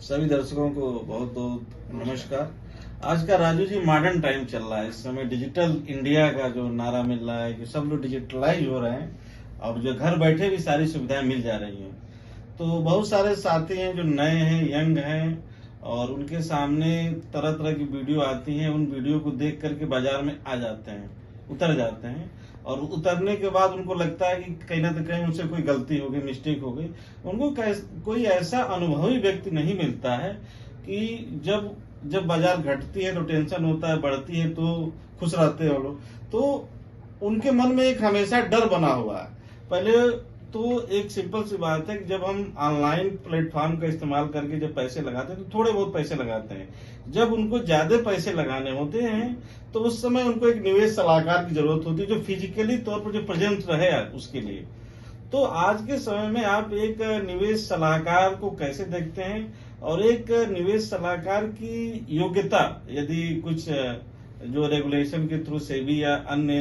सभी दर्शकों को बहुत बहुत नमस्कार। आज का राजू जी मॉडर्न टाइम चल रहा है। इस समय डिजिटल इंडिया का जो नारा मिल रहा है कि सब लोग डिजिटलाइज हो रहे हैं और जो घर बैठे भी सारी सुविधाएं मिल जा रही हैं। तो बहुत सारे साथी हैं जो नए हैं, यंग हैं और उनके सामने तरह तरह की वीडियो आती हैं। उन वीडियो को देख करके बाजार में आ जाते हैं, उतर जाते हैं और उतरने के बाद उनको लगता है कि कहीं ना कहीं उनसे कोई गलती हो गई, मिस्टेक हो गई। उनको कोई ऐसा अनुभवी व्यक्ति नहीं मिलता है कि जब बाजार घटती है तो टेंशन होता है, बढ़ती है तो खुश रहते हैं वो लोग। तो उनके मन में एक हमेशा डर बना हुआ है। पहले तो एक सिंपल सी बात है कि जब हम ऑनलाइन प्लेटफॉर्म का इस्तेमाल करके जब पैसे लगाते हैं तो थोड़े बहुत पैसे लगाते हैं। जब उनको ज्यादा पैसे लगाने होते हैं तो उस समय उनको एक निवेश सलाहकार की जरूरत होती है जो फिजिकली तौर पर जो प्रेजेंट रहे उसके लिए। तो आज के समय में आप एक निवेश सलाहकार को कैसे देखते हैं और एक निवेश सलाहकार की योग्यता, यदि कुछ जो रेगुलेशन के थ्रू सेबी या अन्य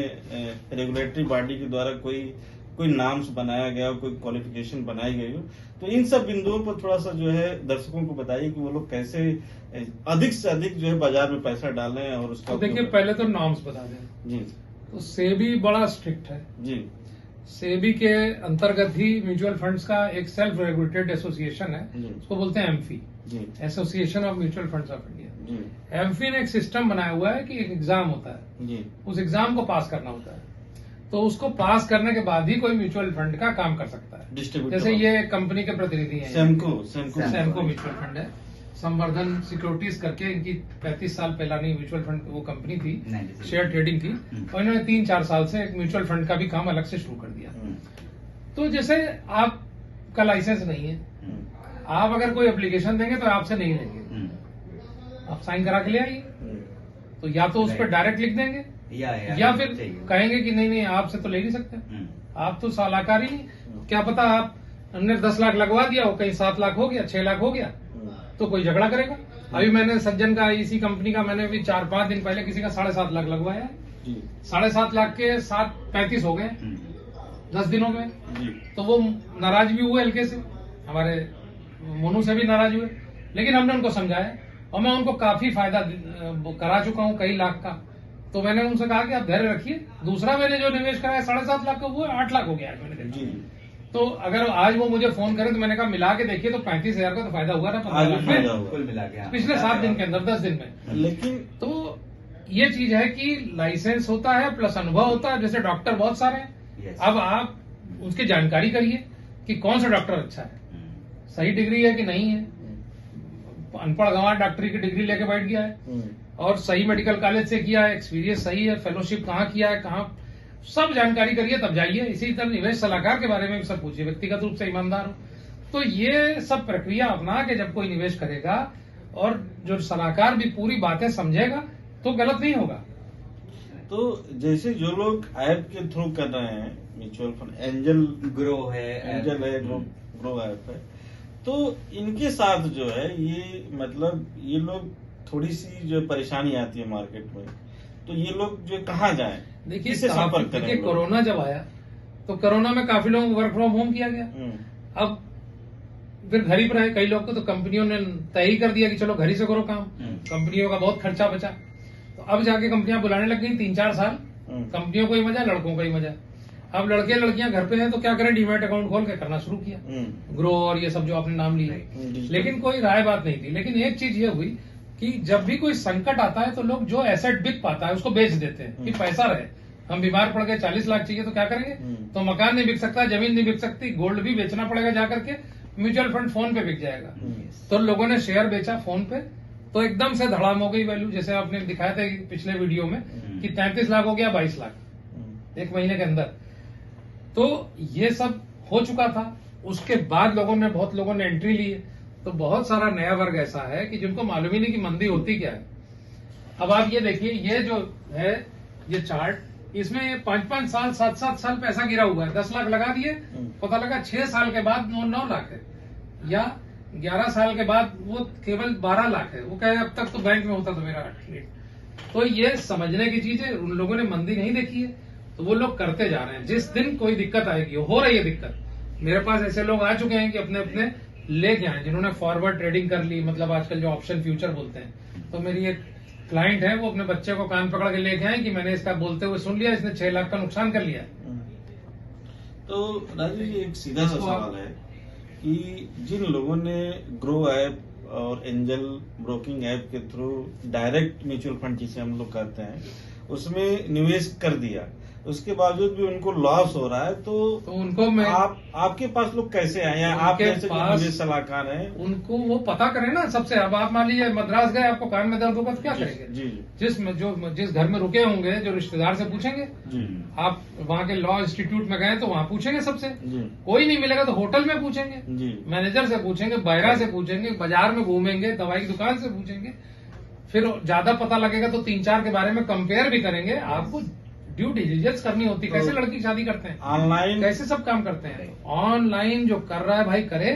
रेगुलेटरी बॉडी के द्वारा कोई नाम्स बनाया गया हो, कोई क्वालिफिकेशन बनाई गई हो, तो इन सब बिंदुओं पर थोड़ा सा जो है दर्शकों को बताइए कि वो लोग कैसे अधिक से अधिक जो है बाजार में पैसा डालें और उसका। तो देखिए, पहले तो नॉर्म्स बता दें जी। तो सेबी बड़ा स्ट्रिक्ट है जी। सेबी के अंतर्गत ही म्यूचुअल फंड्स का एक सेल्फ रेगुलेटेड एसोसिएशन है, उसको बोलते हैं AMFI, association of mutual funds of India. AMFI ने एक सिस्टम बनाया हुआ है कि एक एग्जाम होता है जी। उस एग्जाम को पास करना होता है, तो उसको पास करने के बाद ही कोई म्यूचुअल फंड का काम कर सकता है। जैसे ये कंपनी के प्रतिनिधि हैं, सैमको म्यूचुअल फंड है, संवर्धन सिक्योरिटीज करके इनकी 35 साल पहलानी म्यूचुअल फंड वो कंपनी थी, शेयर ट्रेडिंग की, और इन्होंने 3-4 साल से एक म्यूचुअल फंड का भी काम अलग से शुरू कर दिया। तो जैसे आपका लाइसेंस नहीं है, आप अगर कोई एप्लीकेशन देंगे तो आपसे नहीं लेंगे, आप साइन करा के ले आइए। तो या तो उस पर डायरेक्ट लिख देंगे या फिर कहेंगे कि नहीं आपसे तो ले नहीं सकते, आप तो सलाहकार ही नहीं। क्या पता आप हमने 10 लाख लगवा दिया हो, कहीं 7 लाख हो गया, 6 लाख हो गया, तो कोई झगड़ा करेगा। अभी मैंने सज्जन का इसी कंपनी का मैंने अभी 4-5 दिन पहले किसी का 7.5 लाख लगवाया है। 7.5 लाख के 35 हो गए 10 दिनों में। तो वो नाराज भी हुए, हल्के से हमारे मोनू से भी नाराज हुए, लेकिन हमने उनको समझाया और मैं उनको काफी फायदा करा चुका हूँ, कई लाख का। तो मैंने उनसे कहा कि आप धैर्य रखिए, दूसरा मैंने जो निवेश कराया 7.5 लाख का वो 8 लाख हो गया है मैंने देखा। तो अगर आज वो मुझे फोन करें तो मैंने कहा मिला के देखिए तो 35,000 का तो फायदा हुआ ना, 15 लाख में कुल मिला के पिछले 7 दिन के अंदर, 10 दिन में। लेकिन तो ये चीज है कि लाइसेंस होता है प्लस अनुभव होता है। जैसे डॉक्टर बहुत सारे हैं, अब आप उसकी जानकारी करिए कि कौन सा डॉक्टर अच्छा है, सही डिग्री है कि नहीं है। अनपढ़ गंवार डॉक्टरी की डिग्री लेके बैठ गया है और सही मेडिकल कॉलेज से किया है, एक्सपीरियंस सही है, फेलोशिप कहाँ किया है, कहाँ, सब जानकारी करिए तब जाइए। इसी तरह निवेश सलाहकार के बारे में भी सब पूछिए, व्यक्तिगत रूप से ईमानदार हो। तो ये सब प्रक्रिया अपना के जब कोई निवेश करेगा और जो सलाहकार भी पूरी बातें समझेगा तो गलत नहीं होगा। तो जैसे जो लोग ऐप के थ्रू कर रहे हैं mutual fund, angel grow app है, तो इनके साथ जो है ये मतलब ये लोग थोड़ी सी जो परेशानी आती है मार्केट में, तो ये लोग जो कहाँ जाएं? देखिए, संपर्क करें। कोरोना जब आया तो कोरोना में काफी लोग वर्क फ्रॉम होम किया गया, अब फिर घर ही पर रहे कई लोग को, तो कंपनियों ने तय ही कर दिया कि चलो घर ही से करो काम। कंपनियों का बहुत खर्चा बचा, तो अब जाके कंपनियां बुलाने लग गई। 3-4 साल कंपनियों को ही मजा, लड़कों को ही मजा। अब लड़के लड़कियां घर पे हैं तो क्या करें, डीमैट अकाउंट खोल के करना शुरू किया, ग्रो और ये सब जो आपने नाम लिए। लेकिन कोई राय बात नहीं थी। लेकिन एक चीज ये हुई कि जब भी कोई संकट आता है तो लोग जो एसेट बिक पाता है उसको बेच देते हैं कि पैसा रहे। हम बीमार पड़ गए, 40 लाख चाहिए तो क्या करेंगे, तो मकान नहीं बिक सकता, जमीन नहीं बिक सकती, गोल्ड भी बेचना पड़ेगा जाकर के, म्यूचुअल फंड फोन पे बिक जाएगा। तो लोगों ने शेयर बेचा फोन पे, तो एकदम से धड़ाम हो गई वैल्यू। जैसे आपने दिखाया था पिछले वीडियो में कि 33 लाख हो गया 22 लाख 1 महीने के अंदर। तो ये सब हो चुका था। उसके बाद बहुत लोगों ने एंट्री ली है। तो बहुत सारा नया वर्ग ऐसा है कि जिनको मालूम ही नहीं कि मंदी होती क्या है। अब आप ये देखिए, ये जो है ये चार्ट, इसमें 5-5 साल 7-7 साल पैसा गिरा हुआ है। 10 लाख लगा दिए, पता लगा 6 साल के बाद 9 लाख है, या 11 साल के बाद वो केवल 12 लाख है। वो कहे अब तक तो बैंक में होता था मेरा। तो ये समझने की चीज है, उन लोगों ने मंदी नहीं देखी है तो वो लोग करते जा रहे हैं। जिस दिन कोई दिक्कत आएगी, हो रही है दिक्कत, मेरे पास ऐसे लोग आ चुके हैं कि अपने अपने लेके आए, जिन्होंने फॉरवर्ड ट्रेडिंग कर ली, मतलब आजकल जो ऑप्शन फ्यूचर बोलते हैं। तो मेरी एक क्लाइंट है, वो अपने बच्चे को कान पकड़ के लेके आए कि मैंने इसका बोलते हुए सुन लिया, इसने 6 लाख का नुकसान कर लिया। तो राजू जी, एक सीधा सा सवाल है कि जिन लोगों ने ग्रो ऐप और एंजल ब्रोकिंग ऐप के थ्रू डायरेक्ट म्यूचुअल फंड जिसे हम लोग कहते हैं उसमें निवेश कर दिया, उसके बावजूद भी उनको लॉस हो रहा है, तो उनको मैं आपके पास लोग कैसे आए, या आप जैसे जो निवेश सलाहकार हैं उनको वो पता करें ना सबसे। अब आप मान लीजिए मद्रास गए, आपको कान में दर्द होगा तो क्या करेंगे? जी जिस घर में रुके होंगे, जो रिश्तेदार से पूछेंगे। जी। आप वहाँ के लॉ इंस्टीट्यूट में गए तो वहाँ पूछेंगे सबसे। जी। कोई नहीं मिलेगा तो होटल में पूछेंगे, जी। मैनेजर से पूछेंगे, बायरा से पूछेंगे, बाजार में घूमेंगे, दवाई की दुकान से पूछेंगे। फिर ज्यादा पता लगेगा तो 3-4 के बारे में कंपेयर भी करेंगे। आपको ड्यू डिलिजेंस करनी होती है। कैसे लड़की की शादी करते हैं ऑनलाइन, कैसे सब काम करते हैं। ऑनलाइन जो कर रहा है भाई करे,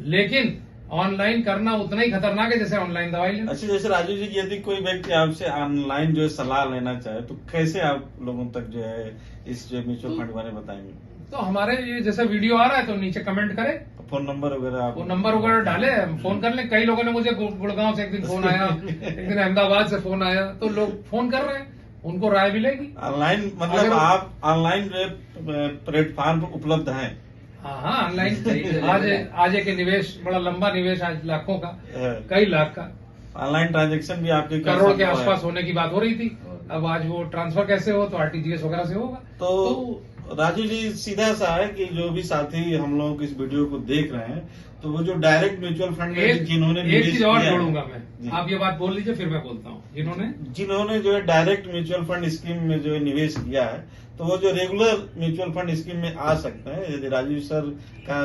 लेकिन ऑनलाइन करना उतना ही खतरनाक है जैसे ऑनलाइन दवाई लेना। अच्छा, जैसे राजू जी, यदि कोई व्यक्ति आपसे ऑनलाइन जो है सलाह लेना चाहे तो कैसे आप लोगों तक जो है इस जो म्यूचुअल फंड बारे में बताएंगे? तो हमारे ये जैसे वीडियो आ रहा है तो नीचे कमेंट करे, फोन नंबर वगैरह आप वो नंबर वगैरह डाले, फोन कर ले। कई लोगों ने मुझे गुड़गांव से एक दिन फोन आया, एक दिन अहमदाबाद से फोन आया, तो लोग फोन कर रहे हैं, उनको राय मिलेगी ऑनलाइन। मतलब आप ऑनलाइन प्लेटफॉर्म उपलब्ध हैं? हाँ, ऑनलाइन। आज एक निवेश, बड़ा लंबा निवेश, आज लाखों का, कई लाख का ऑनलाइन ट्रांजैक्शन भी आपके करोड़ के आसपास होने की बात हो रही थी। अब आज वो ट्रांसफर कैसे हो, तो RTGS वगैरह से होगा। तो राजू जी, सीधा सा है कि जो भी साथी हम लोग इस वीडियो को देख रहे हैं, तो वो जो डायरेक्ट म्यूचुअल फंड में जिन्होंने एक चीज और जोड़ूंगा मैं, आप ये बात बोल लीजिए फिर मैं बोलता हूँ। जिन्होंने जो है डायरेक्ट म्यूचुअल फंड स्कीम में जो है निवेश किया है, तो वो जो रेगुलर म्यूचुअल फंड स्कीम में आ सकते हैं। यदि राजू सर का